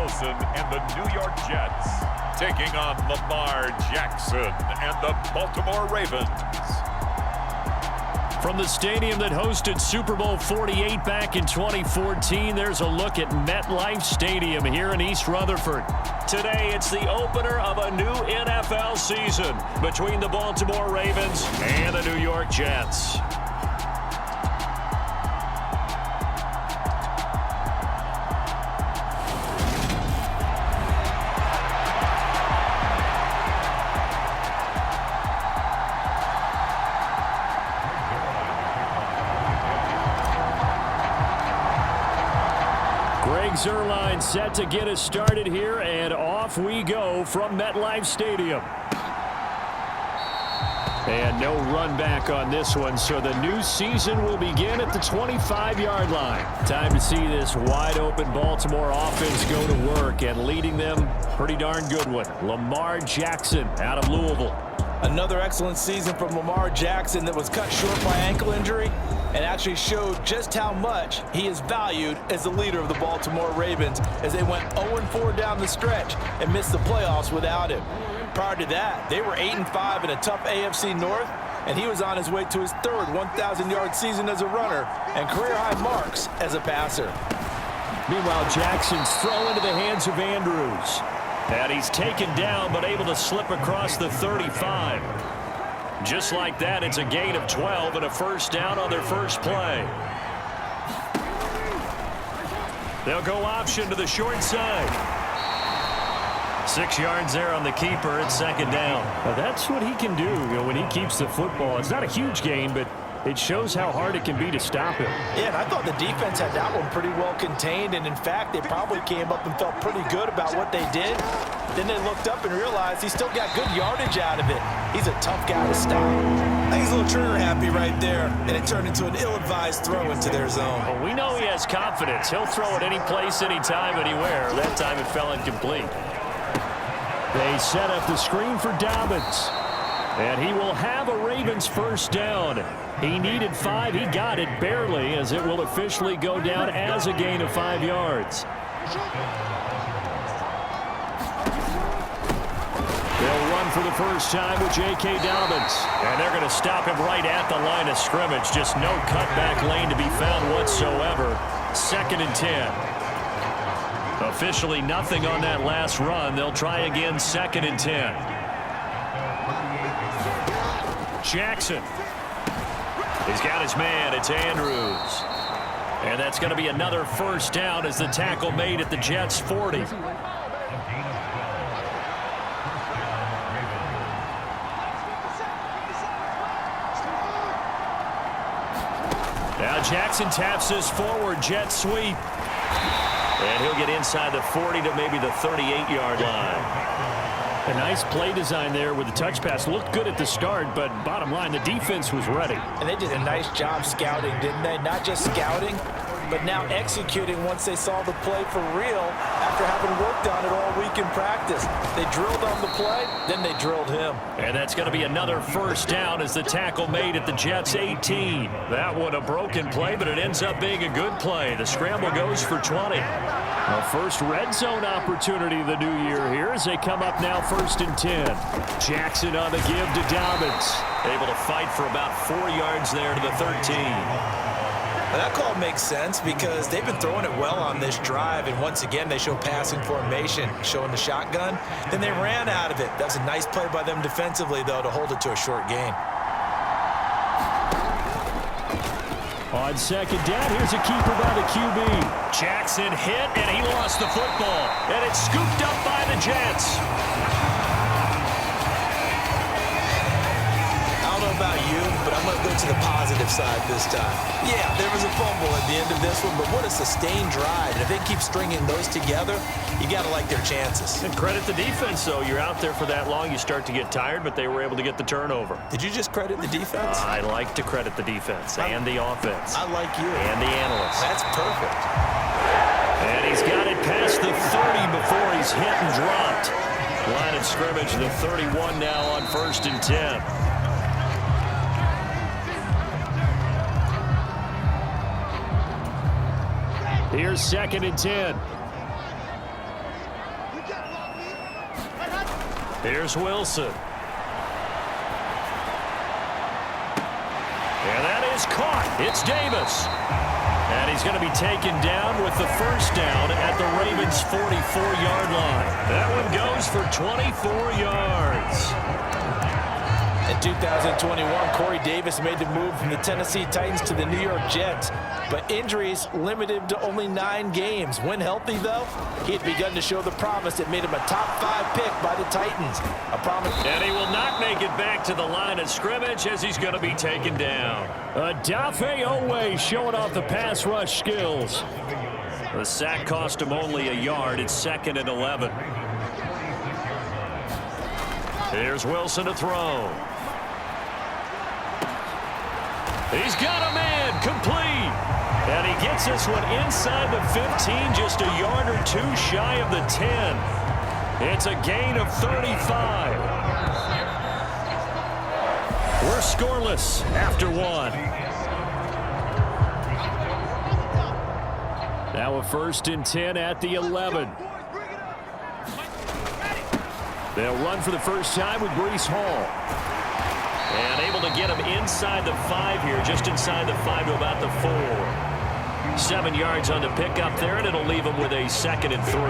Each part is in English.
Wilson and the New York Jets taking on Lamar Jackson and the Baltimore Ravens. From the stadium that hosted Super Bowl 48 back in 2014, there's a look at MetLife Stadium here in East Rutherford. Today, it's the opener of a new NFL season between the Baltimore Ravens and the New York Jets. Zuerlein set to get us started here, and off we go from MetLife Stadium. And no run back on this one, so the new season will begin at the 25-yard line. Time to see this wide-open Baltimore offense go to work, and leading them, pretty darn good one, Lamar Jackson out of Louisville. Another excellent season from Lamar Jackson that was cut short by ankle injury and actually showed just how much he is valued as the leader of the Baltimore Ravens as they went 0-4 down the stretch and missed the playoffs without him. Prior to that, they were 8-5 in a tough AFC North, and he was on his way to his third 1,000-yard season as a runner and career-high marks as a passer. Meanwhile, Jackson's throw into the hands of Andrews. And he's taken down, but able to slip across the 35. Just like that, it's a gain of 12 and a first down on their first play. They'll go option to the short side. 6 yards there on the keeper. It's second down. Now that's what he can do, when he keeps the football. It's not a huge gain, but it shows how hard it can be to stop him. Yeah, and I thought the defense had that one pretty well contained, and in fact, they probably came up and felt pretty good about what they did. Then they looked up and realized he still got good yardage out of it. He's a tough guy to stop. I think he's a little trigger happy right there, and it turned into an ill-advised throw into their zone. Well, we know he has confidence. He'll throw it any place, anytime, anywhere. That time it fell incomplete. They set up the screen for Dobbins. And he will have a Ravens first down. He needed 5. He got it barely, as it will officially go down as a gain of 5 yards. They'll run for the first time with J.K. Dobbins. And they're going to stop him right at the line of scrimmage. Just no cutback lane to be found whatsoever. 2nd and 10. Officially nothing on that last run. They'll try again 2nd and 10. Jackson. He's got his man. It's Andrews. And that's going to be another first down as the tackle made at the Jets' 40. Now Jackson taps this forward jet sweep. And he'll get inside the 40 to maybe the 38-yard line. A nice play design there with the touch pass. Looked good at the start, but bottom line, the defense was ready. And they did a nice job scouting, didn't they? Not just scouting, but now executing once they saw the play for real after having worked on it all week in practice. They drilled on the play, then they drilled him. And that's going to be another first down as the tackle made at the Jets' 18. That one a broken play, but it ends up being a good play. The scramble goes for 20. A first red zone opportunity of the new year here as they come up now 1st and 10. Jackson on the give to Dobbins. Able to fight for about 4 yards there to the 13. Well, that call makes sense because they've been throwing it well on this drive, and once again they show passing formation, showing the shotgun. Then they ran out of it. That was a nice play by them defensively, though, to hold it to a short gain. On 2nd down, here's a keeper by the QB. Jackson hit, and he lost the football. And it's scooped up by the Jets. I don't know about you, but I'm going to go to the positive side this time. Yeah, there was a fumble at the end of this one, but what a sustained drive. And if they keep stringing those together, you got to like their chances. And credit the defense, though. You're out there for that long, you start to get tired, but they were able to get the turnover. Did you just credit the defense? I like to credit the defense and the offense. I like you. And the analysts. That's perfect. And he's got it past the 30 before he's hit and dropped. Line of scrimmage, the 31 now on 1st and 10. Here's 2nd and 10. Here's Wilson. And that is caught. It's Davis. And he's going to be taken down with the first down at the Ravens' 44-yard line. That one goes for 24 yards. In 2021, Corey Davis made the move from the Tennessee Titans to the New York Jets, but injuries limited him to only 9 games. When healthy, though, he had begun to show the promise that made him a top 5 pick by the Titans. A promise. And he will not make it back to the line of scrimmage as he's going to be taken down. Odafe Oweh showing off the pass rush skills. The sack cost him only a yard. It's 2nd and 11. Here's Wilson to throw. He's got a man, complete. And he gets this one inside the 15, just a yard or 2 shy of the 10. It's a gain of 35. We're scoreless after 1. Now a 1st and 10 at the 11. They'll run for the first time with Breece Hall. And able to get him inside the 5 here, just inside the 5 to about the 4. 7 yards on the pickup there, and it'll leave him with a 2nd and 3.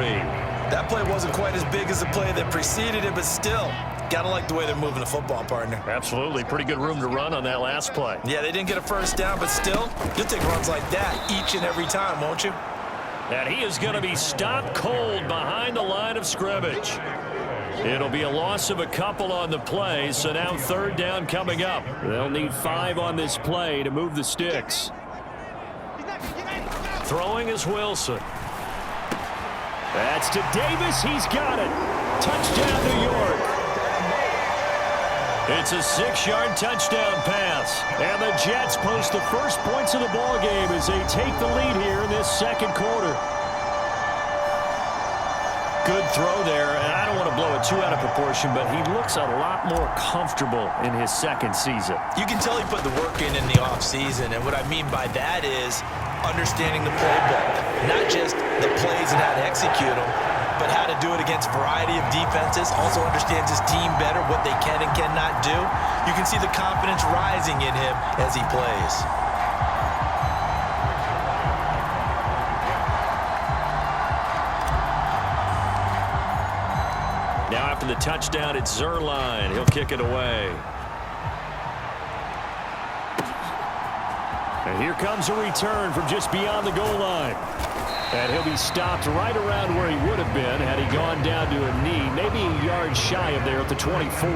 That play wasn't quite as big as the play that preceded it, but still, gotta like the way they're moving the football, partner. Absolutely. Pretty good room to run on that last play. Yeah, they didn't get a first down, but still, you'll take runs like that each and every time, won't you? And he is going to be stopped cold behind the line of scrimmage. It'll be a loss of a couple on the play, so now 3rd down coming up. They'll need 5 on this play to move the sticks. Throwing is Wilson. That's to Davis. He's got it. Touchdown, New York. It's a 6-yard touchdown pass. And the Jets post the first points of the ball game as they take the lead here in this 2nd quarter. Good throw there, and I don't want to blow it too out of proportion, but he looks a lot more comfortable in his 2nd season. You can tell he put the work in the offseason, and what I mean by that is understanding the playbook. Not just the plays and how to execute them, but how to do it against a variety of defenses. Also understands his team better, what they can and cannot do. You can see the confidence rising in him as he plays. Now after the touchdown, it's Zuerlein. He'll kick it away. And here comes a return from just beyond the goal line. And he'll be stopped right around where he would have been had he gone down to a knee, maybe a yard shy of there at the 24.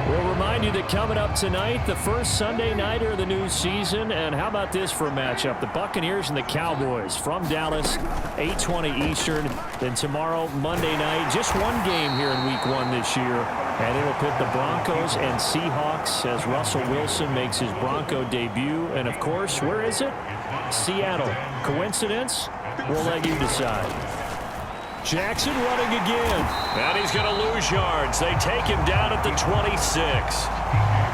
We'll remind you that coming up tonight, the first Sunday nighter of the new season. And how about this for a matchup? The Buccaneers and the Cowboys from Dallas, 8:20 Eastern. Then tomorrow, Monday night, just one game here in Week 1 this year. And it'll pit the Broncos and Seahawks as Russell Wilson makes his Bronco debut. And, of course, where is it? Seattle. Coincidence? We'll let you decide. Jackson running again. And he's going to lose yards. They take him down at the 26.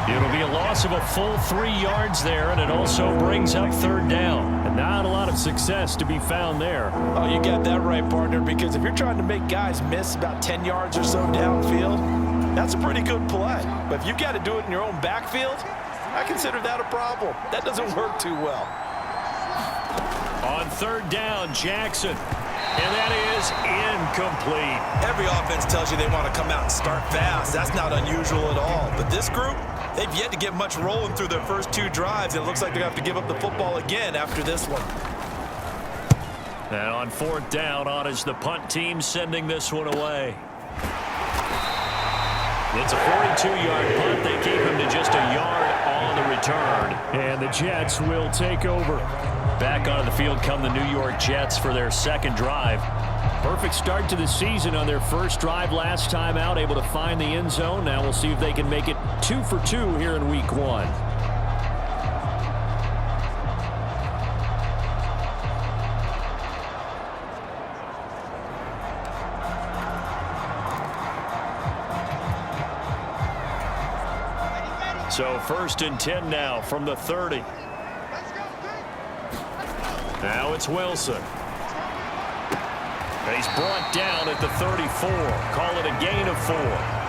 It'll be a loss of a full 3 yards there, and it also brings up 3rd down. And not a lot of success to be found there. Oh, you got that right, partner, because if you're trying to make guys miss about 10 yards or so downfield, that's a pretty good play. But if you've got to do it in your own backfield, I consider that a problem. That doesn't work too well. On 3rd down, Jackson. And that is incomplete. Every offense tells you they want to come out and start fast. That's not unusual at all. But this group, they've yet to get much rolling through their first 2 drives. It looks like they're going to have to give up the football again after this one. And on 4th down, on is the punt team sending this one away. It's a 42-yard punt. They keep him to just a yard on the return. And the Jets will take over. Back onto the field come the New York Jets for their 2nd drive. Perfect start to the season on their first drive last time out, able to find the end zone. Now we'll see if they can make it 2 for 2 here in Week 1. So 1st and 10 now from the 30. Now it's Wilson. And he's brought down at the 34. Call it a gain of 4.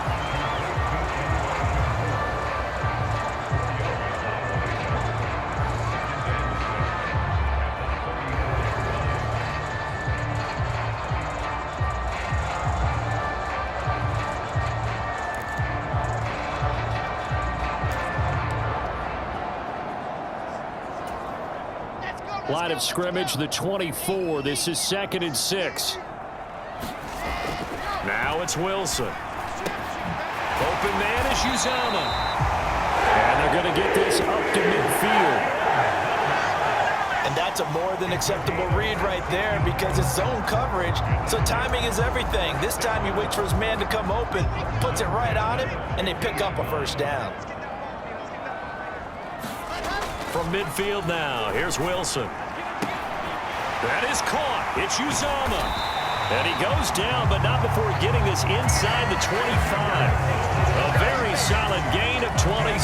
Line of scrimmage, the 24. This is 2nd and 6. Now it's Wilson. Open man is Uzomah. And they're going to get this up to midfield. And that's a more than acceptable read right there because it's zone coverage, so timing is everything. This time he waits for his man to come open, puts it right on him, and they pick up a first down. From midfield now, here's Wilson. That is caught. It's Uzomah. And he goes down, but not before getting this inside the 25. A very solid gain of 27.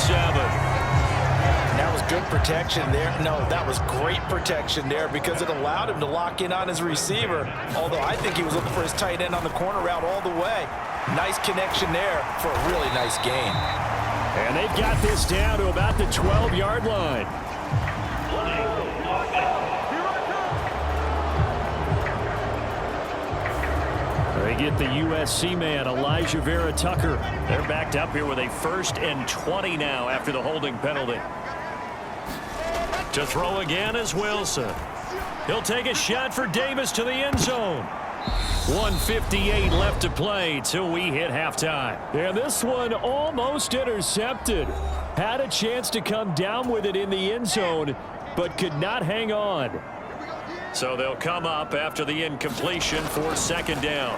That was good protection there. No, that was great protection there because it allowed him to lock in on his receiver, although I think he was looking for his tight end on the corner route all the way. Nice connection there for a really nice gain. And they've got this down to about the 12-yard line. They get the USC man, Elijah Vera Tucker. They're backed up here with a 1st and 20 now after the holding penalty. To throw again is Wilson. He'll take a shot for Davis to the end zone. 1:58 left to play till we hit halftime. And this one almost intercepted. Had a chance to come down with it in the end zone, but could not hang on. So they'll come up after the incompletion for 2nd down.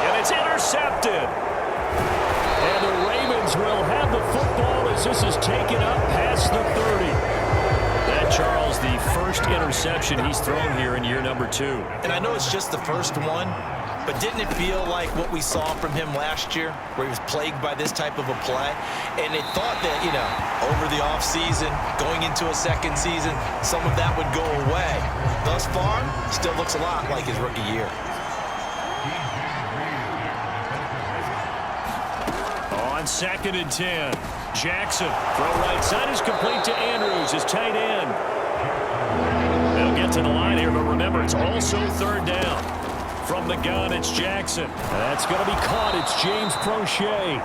And it's intercepted. And the Ravens will have the football as this is taken up past the 30. That, Charles, the first interception he's thrown here in year number 2. And I know it's just the first one, but didn't it feel like what we saw from him last year, where he was plagued by this type of a play? And they thought that, over the offseason, going into a second season, some of that would go away. Thus far, still looks a lot like his rookie year. On 2nd and 10, Jackson, throw right side is complete to Andrews, his tight end. They'll get to the line here, but remember, it's also 3rd down. From the gun, it's Jackson. That's going to be caught. It's James Prochet.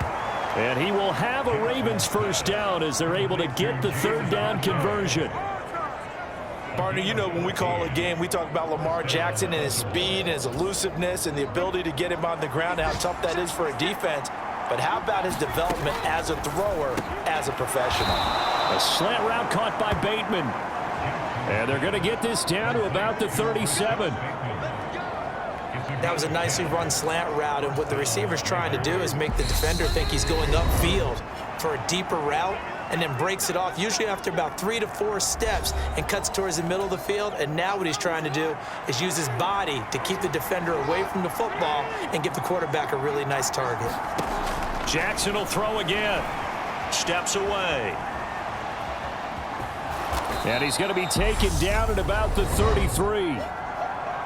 And he will have a Ravens first down as they're able to get the 3rd down conversion. Partner, when we call a game, we talk about Lamar Jackson and his speed and his elusiveness and the ability to get him on the ground and how tough that is for a defense. But how about his development as a thrower, as a professional? A slant route caught by Bateman. And they're going to get this down to about the 37. That was a nicely run slant route, and what the receiver's trying to do is make the defender think he's going upfield for a deeper route and then breaks it off, usually after about 3 to 4 steps, and cuts towards the middle of the field. And now what he's trying to do is use his body to keep the defender away from the football and give the quarterback a really nice target. Jackson will throw again. Steps away. And he's going to be taken down at about the 33.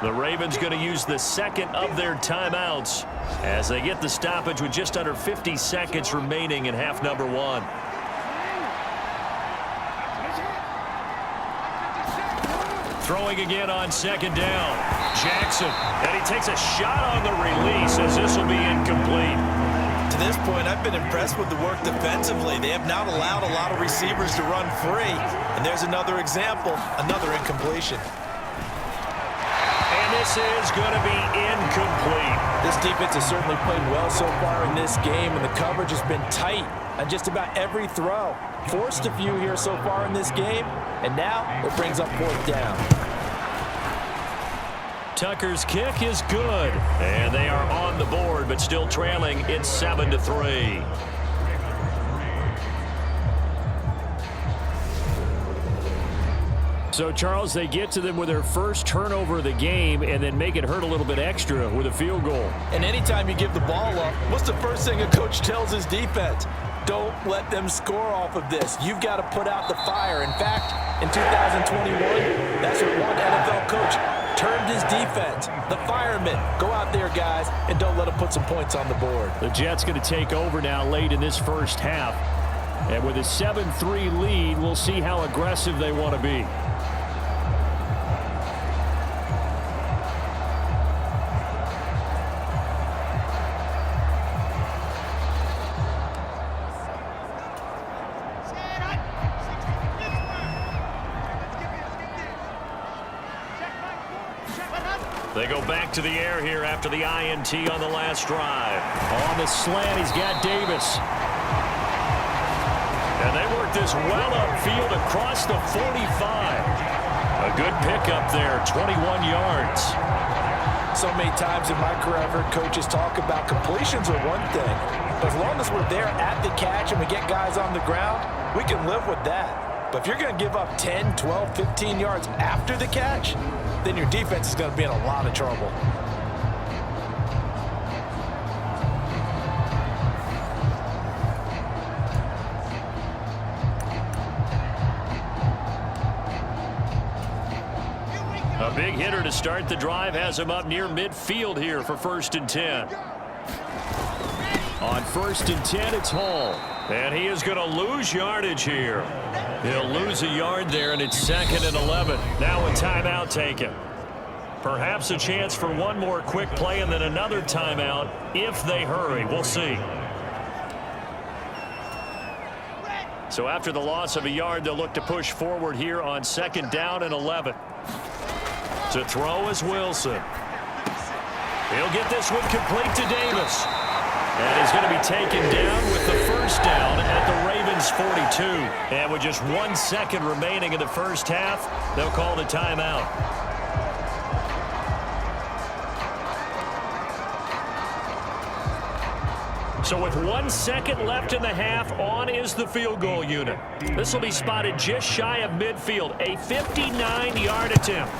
The Ravens going to use the 2nd of their timeouts as they get the stoppage with just under 50 seconds remaining in half number 1. Throwing again on 2nd down. Jackson, and he takes a shot on the release as this will be incomplete. To this point, I've been impressed with the work defensively. They have not allowed a lot of receivers to run free. And there's another example, another incompletion. And this is going to be incomplete. This defense has certainly played well so far in this game, and the coverage has been tight on just about every throw. Forced a few here so far in this game, and now it brings up 4th down. Tucker's kick is good, and they are on the board, but still trailing. It's 7-3. So, Charles, they get to them with their first turnover of the game and then make it hurt a little bit extra with a field goal. And anytime you give the ball up, what's the first thing a coach tells his defense? Don't let them score off of this. You've got to put out the fire. In fact, in 2021, that's what one NFL coach turned his defense. The firemen, go out there, guys, and don't let them put some points on the board. The Jets going to take over now late in this first half. And with a 7-3 lead, we'll see how aggressive they want to be. They go back to the air here after the INT on the last drive. On the slant, he's got Davis. And they work this well upfield across the 45. A good pickup there, 21 yards. So many times in my career, I've heard coaches talk about completions are one thing. But as long as we're there at the catch and we get guys on the ground, we can live with that. But if you're going to give up 10, 12, 15 yards after the catch, then your defense is going to be in a lot of trouble. A big hitter to start the drive has him up near midfield here for 1st and 10. On 1st and 10, it's Hall. And he is going to lose yardage here. He'll lose a yard there, and it's 2nd and 11. Now a timeout taken. Perhaps a chance for one more quick play and then another timeout if they hurry. We'll see. So after the loss of a yard, they'll look to push forward here on 2nd down and 11. To throw is Wilson. He'll get this one complete to Davis. And he's going to be taken down with the 1st down at the Ravens 42. And with just 1 second remaining in the first half, they'll call the timeout. So with 1 second left in the half, on is the field goal unit. This will be spotted just shy of midfield, a 59-yard attempt.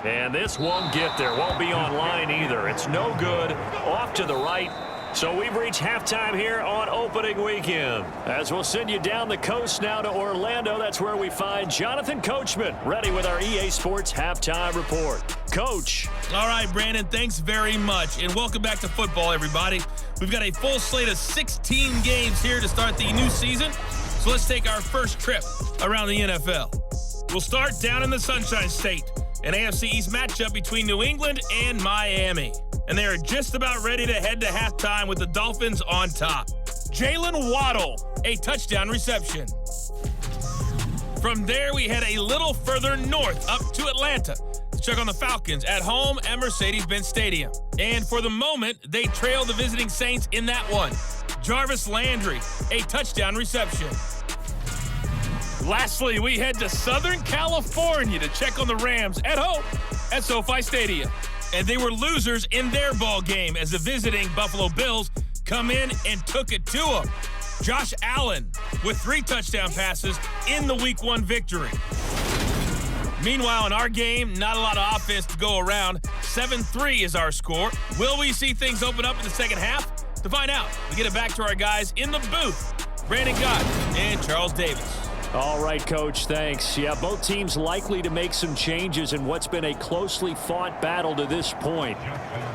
And this won't get there, won't be on line either. It's no good, off to the right. So we've reached halftime here on opening weekend. As we'll send you down the coast now to Orlando, that's where we find Jonathan Coachman, ready with our EA Sports Halftime Report. Coach. All right, Brandon, thanks very much. And welcome back to football, everybody. We've got a full slate of 16 games here to start the new season. So let's take our first trip around the NFL. We'll start down in the Sunshine State. An AFC East matchup between New England and Miami. And they are just about ready to head to halftime with the Dolphins on top. Jalen Waddle, a touchdown reception. From there, we head a little further north up to Atlanta to check on the Falcons at home at Mercedes-Benz Stadium. And for the moment, they trail the visiting Saints in that one. Jarvis Landry, a touchdown reception. Lastly, we head to Southern California to check on the Rams at home at SoFi Stadium. And they were losers in their ball game as the visiting Buffalo Bills come in and took it to them. Josh Allen with 3 touchdown passes in the Week 1 victory. Meanwhile, in our game, not a lot of offense to go around. 7-3 is our score. Will we see things open up in the second half? To find out, we get it back to our guys in the booth, Brandon Gott and Charles Davis. All right, Coach, thanks. Yeah, both teams likely to make some changes in what's been a closely fought battle to this point.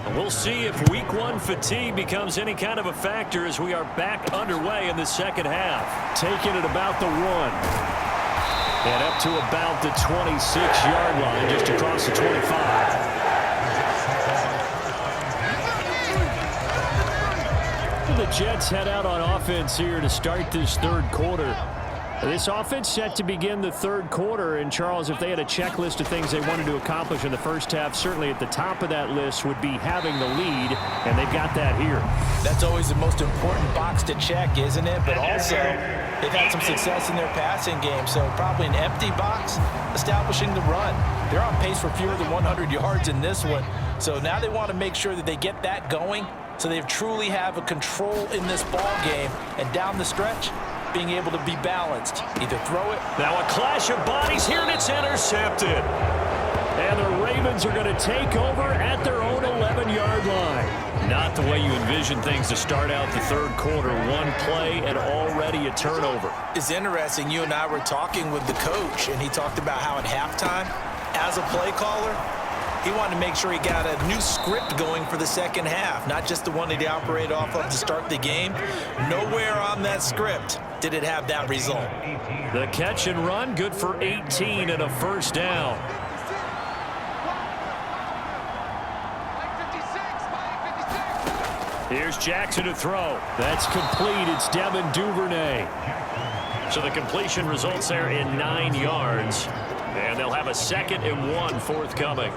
We'll see if Week 1 fatigue becomes any kind of a factor as we are back underway in the second half. Taking it about the 1. And up to about the 26-yard line, just across the 25. The Jets head out on offense here to start this third quarter. This offense set to begin the third quarter, and Charles, if they had a checklist of things they wanted to accomplish in the first half, certainly at the top of that list would be having the lead, and they've got that here. That's always the most important box to check, isn't it? But also, they've had some success in their passing game, so probably an empty box establishing the run. They're on pace for fewer than 100 yards in this one, so now they want to make sure that they get that going so they truly have a control in this ball game, and down the stretch, being able to be balanced. Either throw it. Now a clash of bodies here, and it's intercepted. And the Ravens are going to take over at their own 11-yard line. Not the way you envision things to start out the third quarter. One play and already a turnover. It's interesting. You and I were talking with the coach, and he talked about how at halftime as a play caller, he wanted to make sure he got a new script going for the second half, not just the one that he operated off of to start the game. Nowhere on that script did it have that result. The catch and run, good for 18 and a first down. Here's Jackson to throw. That's complete. It's Devin Duvernay. So the completion results there in 9 yards. And they'll have a 2nd and 1 forthcoming.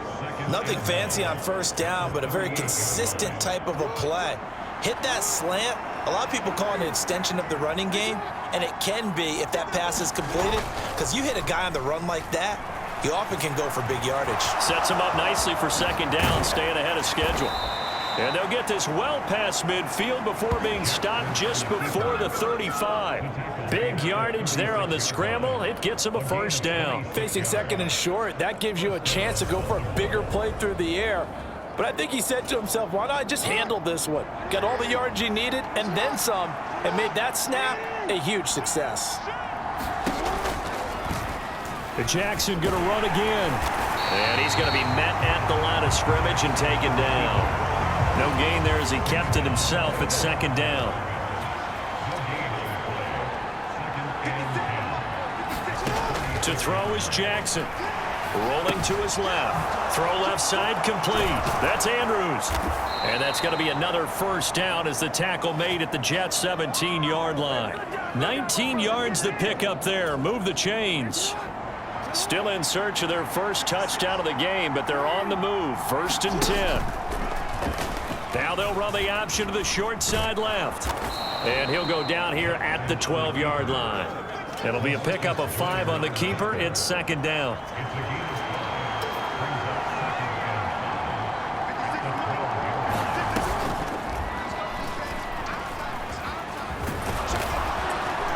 Nothing fancy on first down, but a very consistent type of a play. Hit that slant. A lot of people call it an extension of the running game, and it can be if that pass is completed, because you hit a guy on the run like that, he often can go for big yardage. Sets him up nicely for 2nd down, staying ahead of schedule. And they'll get this well past midfield before being stopped just before the 35. Big yardage there on the scramble. It gets him a first down. Facing 2nd and short, that gives you a chance to go for a bigger play through the air. But I think he said to himself, why not just handle this one? Got all the yards he needed and then some, and made that snap a huge success. Jackson going to run again. And he's going to be met at the line of scrimmage and taken down. No gain there as he kept it himself at 2nd down. To throw is Jackson. Rolling to his left. Throw left side complete. That's Andrews. And that's going to be another first down as the tackle made at the Jets' 17-yard line. 19 yards to pick up there. Move the chains. Still in search of their first touchdown of the game, but they're on the move. 1st and 10. Now they'll run the option to the short side left. And he'll go down here at the 12-yard line. It'll be a pickup of 5 on the keeper. It's 2nd down.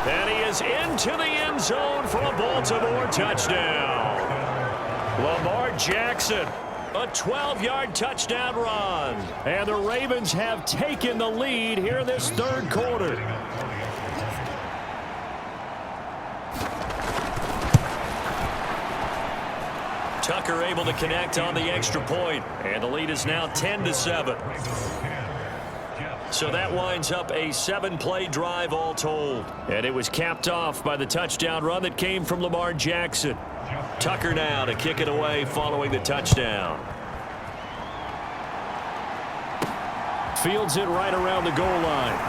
And he is into the end zone for a Baltimore touchdown. Lamar Jackson. A 12-yard touchdown run. And the Ravens have taken the lead here in this 3rd quarter. Tucker able to connect on the extra point. And the lead is now 10-7. So that winds up a 7-play drive all told. And it was capped off by the touchdown run that came from Lamar Jackson. Tucker now to kick it away following the touchdown. Fields it right around the goal line.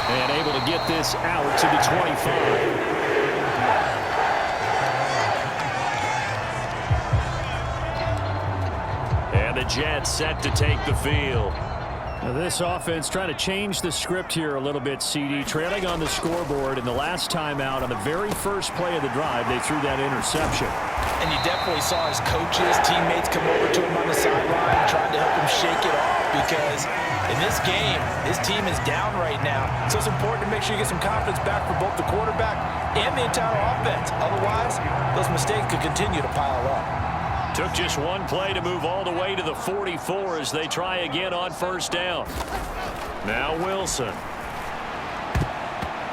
And able to get this out to the 25. And the Jets set to take the field. Now this offense trying to change the script here a little bit, CD. Trailing on the scoreboard, and the last time out on the very first play of the drive, they threw that interception. And you definitely saw his coaches, teammates come over to him on the sideline, trying to help him shake it off, because in this game, his team is down right now. So it's important to make sure you get some confidence back for both the quarterback and the entire offense. Otherwise, those mistakes could continue to pile up. Took just one play to move all the way to the 44 as they try again on 1st down. Now Wilson.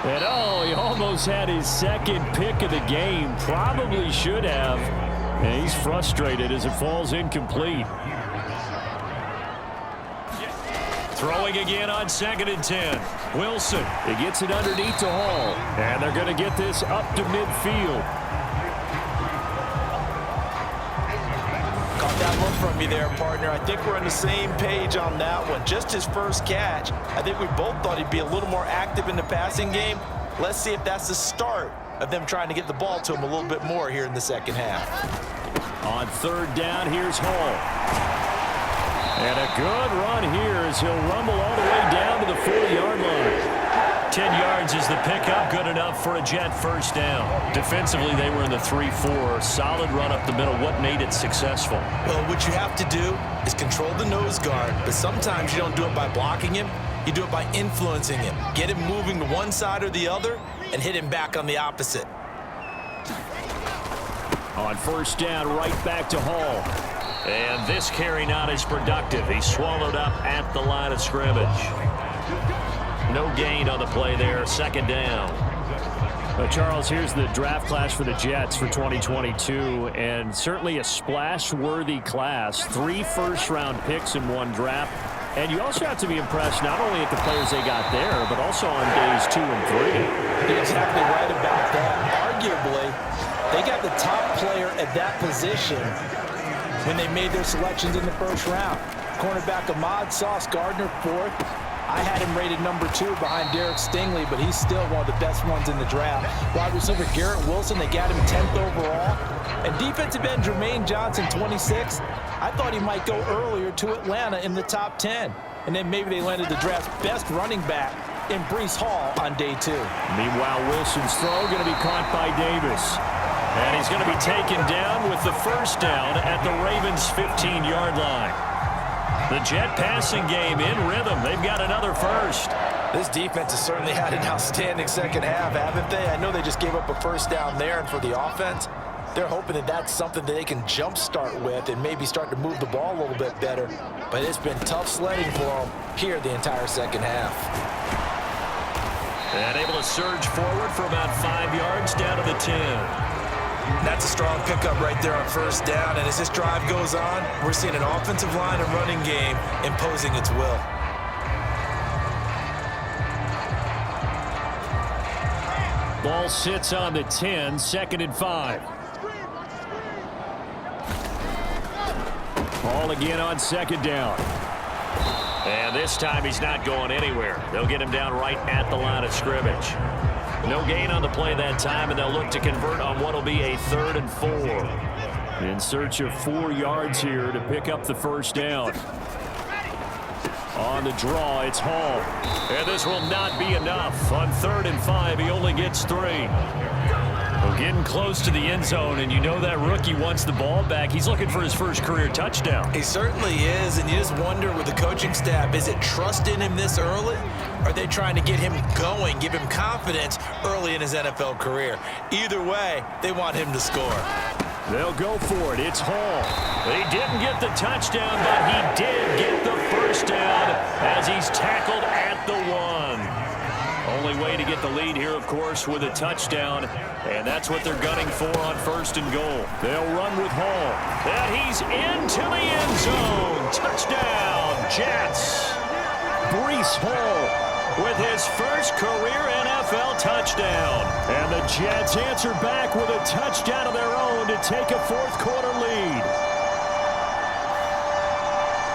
And oh, he almost had his 2nd pick of the game. Probably should have. And he's frustrated as it falls incomplete. Throwing again on 2nd and 10. Wilson. He gets it underneath to Hall. And they're going to get this up to midfield. That look from you there, partner. I think we're on the same page on that one. Just his first catch. I think we both thought he'd be a little more active in the passing game. Let's see if that's the start of them trying to get the ball to him a little bit more here in the second half. On 3rd down, here's Hall. And a good run here as he'll rumble all the way down to the 40-yard line. 10 yards is the pickup, good enough for a Jet first down. Defensively, they were in the 3-4. Solid run up the middle. What made it successful? Well, what you have to do is control the nose guard, but sometimes you don't do it by blocking him. You do it by influencing him. Get him moving to one side or the other and hit him back on the opposite. On 1st down, right back to Hall. And this carry not as productive. He's swallowed up at the line of scrimmage. No gain on the play there, 2nd down. Charles, here's the draft class for the Jets for 2022, and certainly a splash-worthy class. 3 first-round picks in 1 draft. And you also have to be impressed not only at the players they got there, but also on days 2 and 3. You're exactly right about that. Arguably, they got the top player at that position when they made their selections in the first round. Cornerback Ahmad Sauce Gardner, 4th. I had him rated number 2 behind Derek Stingley, but he's still one of the best ones in the draft. Wide receiver Garrett Wilson, they got him 10th overall. And defensive end Jermaine Johnson, 26. I thought he might go earlier to Atlanta in the top 10. And then maybe they landed the draft's best running back in Breece Hall on day 2. Meanwhile, Wilson's throw going to be caught by Davis. And he's going to be taken down with the first down at the Ravens' 15-yard line. The Jet passing game in rhythm. They've got another first. This defense has certainly had an outstanding second half, haven't they? I know they just gave up a first down there, and for the offense, they're hoping that that's something that they can jumpstart with and maybe start to move the ball a little bit better. But it's been tough sledding for them here the entire second half. And able to surge forward for about 5 yards down to the 10. That's a strong pickup right there on first down. And as this drive goes on, we're seeing an offensive line and running game imposing its will. Ball sits on the 10, 2nd and 5. Ball again on 2nd down. And this time he's not going anywhere. They'll get him down right at the line of scrimmage. No gain on the play that time, and they'll look to convert on what will be a 3rd and 4. In search of 4 yards here to pick up the first down. On the draw, it's Hall. And this will not be enough. On 3rd and 5, he only gets 3. We're getting close to the end zone, and you know that rookie wants the ball back. He's looking for his first career touchdown. He certainly is, and you just wonder with the coaching staff, is it trust in him this early? Are they trying to get him going, give him confidence early in his NFL career? Either way, they want him to score. They'll go for it. It's Hall. He didn't get the touchdown, but he did get the first down as he's tackled at the 1. Only way to get the lead here, of course, with a touchdown, and that's what they're gunning for on 1st and goal. They'll run with Hall. And he's into the end zone. Touchdown, Jets. Breece Hall with his first career NFL touchdown. And the Jets answer back with a touchdown of their own to take a 4th quarter lead.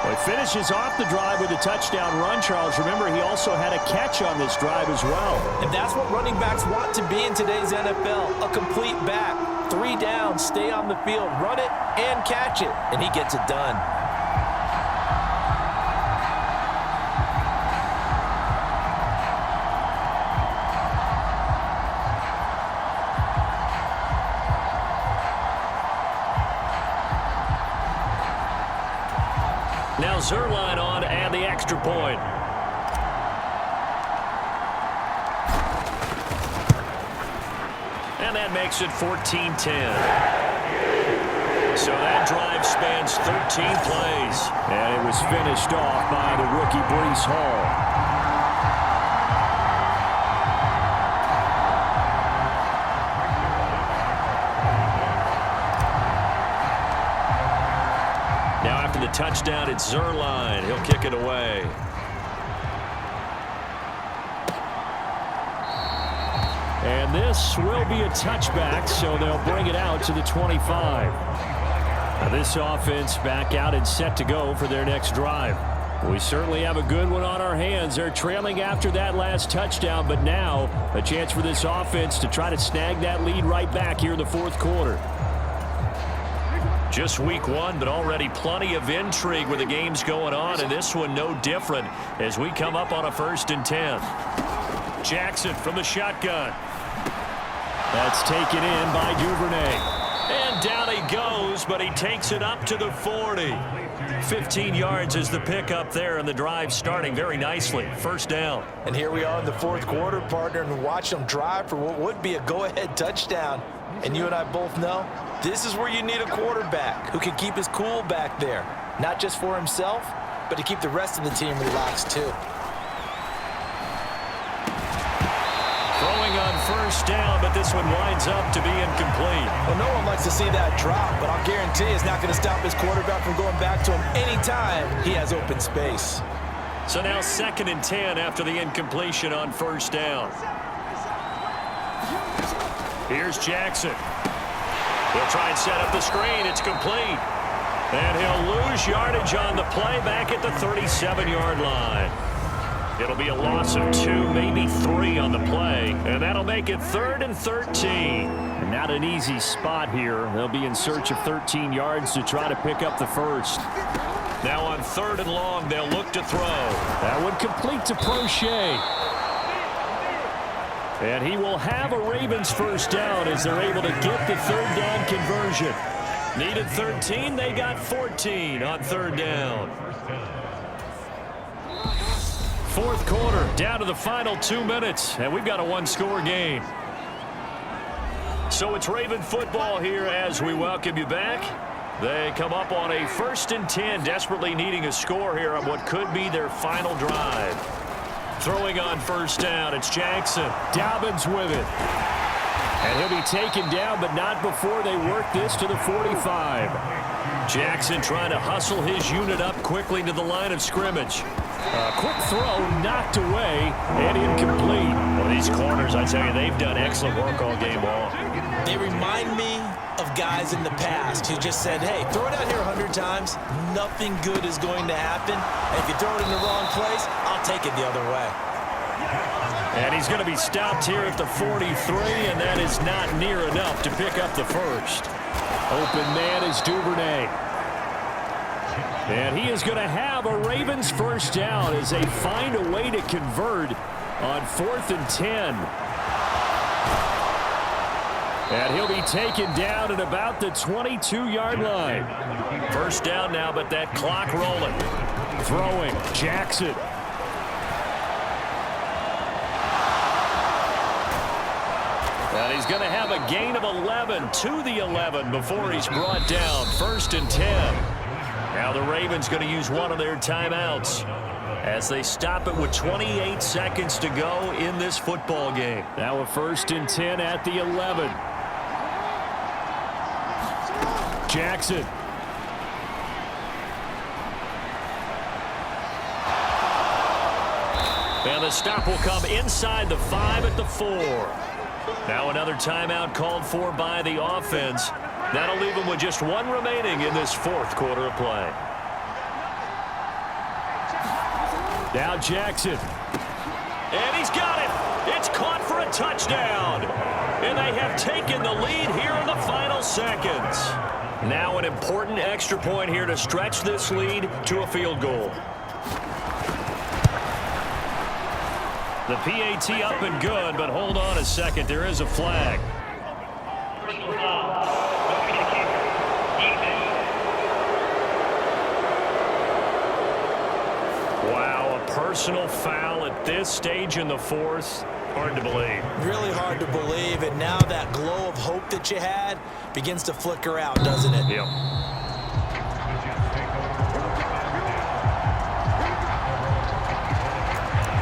Well, he finishes off the drive with a touchdown run, Charles. Remember, he also had a catch on this drive as well. And that's what running backs want to be in today's NFL, a complete back. 3 down, stay on the field, run it, and catch it. And he gets it done. Now Zuerlein on and the extra point. And that makes it 14-10. So that drive spans 13 plays. And it was finished off by the rookie Breece Hall. The touchdown, it's Zuerlein. He'll kick it away. And this will be a touchback, so they'll bring it out to the 25. Now this offense back out and set to go for their next drive. We certainly have a good one on our hands. They're trailing after that last touchdown, but now a chance for this offense to try to snag that lead right back here in the 4th quarter. Just week 1, but already plenty of intrigue with the games going on, and this one no different as we come up on a 1st and 10. Jackson from the shotgun. That's taken in by Duvernay. And down he goes, but he takes it up to the 40. 15 yards is the pickup there, and the drive starting very nicely. First down. And here we are in the 4th quarter, partner, and watch them drive for what would be a go-ahead touchdown. And you and I both know this is where you need a quarterback who can keep his cool back there. Not just for himself, but to keep the rest of the team relaxed too. Throwing on first down, but this one winds up to be incomplete. Well, no one likes to see that drop, but I'll guarantee it's not going to stop his quarterback from going back to him anytime he has open space. So now 2nd and 10 after the incompletion on first down. Here's Jackson. He'll try and set up the screen. It's complete. And he'll lose yardage on the play back at the 37-yard line. It'll be a loss of 2, maybe 3 on the play, and that'll make it 3rd and 13. And not an easy spot here. They'll be in search of 13 yards to try to pick up the first. Now on 3rd and long, they'll look to throw. That would complete to Prochet. And he will have a Ravens first down as they're able to get the 3rd down conversion. Needed 13, they got 14 on 3rd down. 4th quarter, down to the final 2 minutes, and we've got a 1-score game. So it's Raven football here as we welcome you back. They come up on a 1st and 10, desperately needing a score here on what could be their final drive. Throwing on first down, it's Jackson. Dobbins with it. And he'll be taken down, but not before they work this to the 45. Jackson trying to hustle his unit up quickly to the line of scrimmage. Quick throw, knocked away, and incomplete. Well, these corners, I tell you, they've done excellent work all game long. They remind me of guys in the past who just said, hey, throw it out here 100 times, nothing good is going to happen. And if you throw it in the wrong place, I'll take it the other way. And he's going to be stopped here at the 43, and that is not near enough to pick up the first. Open man is Duvernay. And he is going to have a Ravens first down as they find a way to convert on 4th and 10. And he'll be taken down at about the 22-yard line. First down now, but that clock rolling. Throwing, Jackson. And he's going to have a gain of 11 to the 11 before he's brought down. 1st and 10. Now the Ravens going to use one of their timeouts as they stop it with 28 seconds to go in this football game. Now a 1st and 10 at the 11. Jackson. And the stop will come inside the 5 at the 4. Now another timeout called for by the offense. That'll leave them with just 1 remaining in this 4th quarter of play. Now Jackson. And he's got it. It's caught for a touchdown. And they have taken the lead here in the final seconds. Now an important extra point here to stretch this lead to a field goal. The PAT up and good, but hold on a second. There is a flag. Wow, a personal foul at this stage in the 4th. Hard to believe. Really hard to believe, and now that glow of hope that you had begins to flicker out, doesn't it? Yep.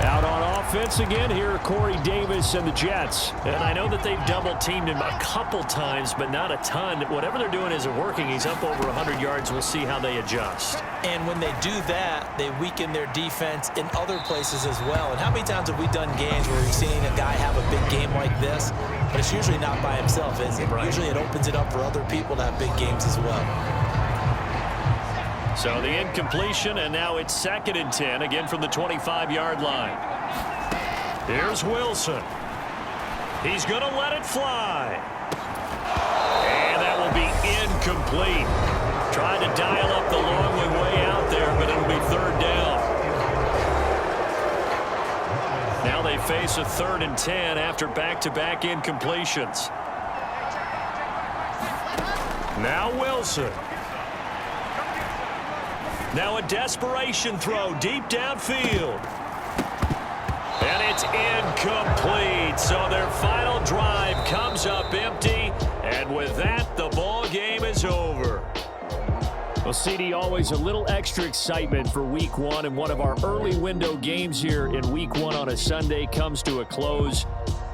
Out on offense again here, Corey Davis and the Jets. And I know that they've double-teamed him a couple times, but not a ton. Whatever they're doing isn't working. He's up over 100 yards. We'll see how they adjust. And when they do that, they weaken their defense in other places as well. And how many times have we done games where we've seen a guy have a big game like this, but it's usually not by himself, is it? Right. Usually it opens it up for other people to have big games as well. So the incompletion, and now it's 2nd and 10, again from the 25-yard line. Here's Wilson. He's going to let it fly. And that will be incomplete. Tried to dial up the long way out there, but it'll be 3rd down. Now they face a 3rd and 10 after back-to-back incompletions. Now Wilson. Now a desperation throw deep downfield. And it's incomplete. So their final drive comes up empty. And with that, the ball game is over. Well, CD, always a little extra excitement for Week 1. And one of our early window games here in Week 1 on a Sunday comes to a close.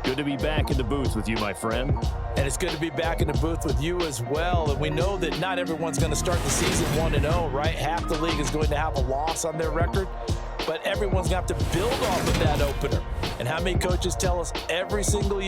Good to be back in the booth with you, my friend. And it's good to be back in the booth with you as well. And we know that not everyone's going to start the season 1-0, right? Half the league is going to have a loss on their record. But everyone's going to have to build off of that opener. And how many coaches tell us every single year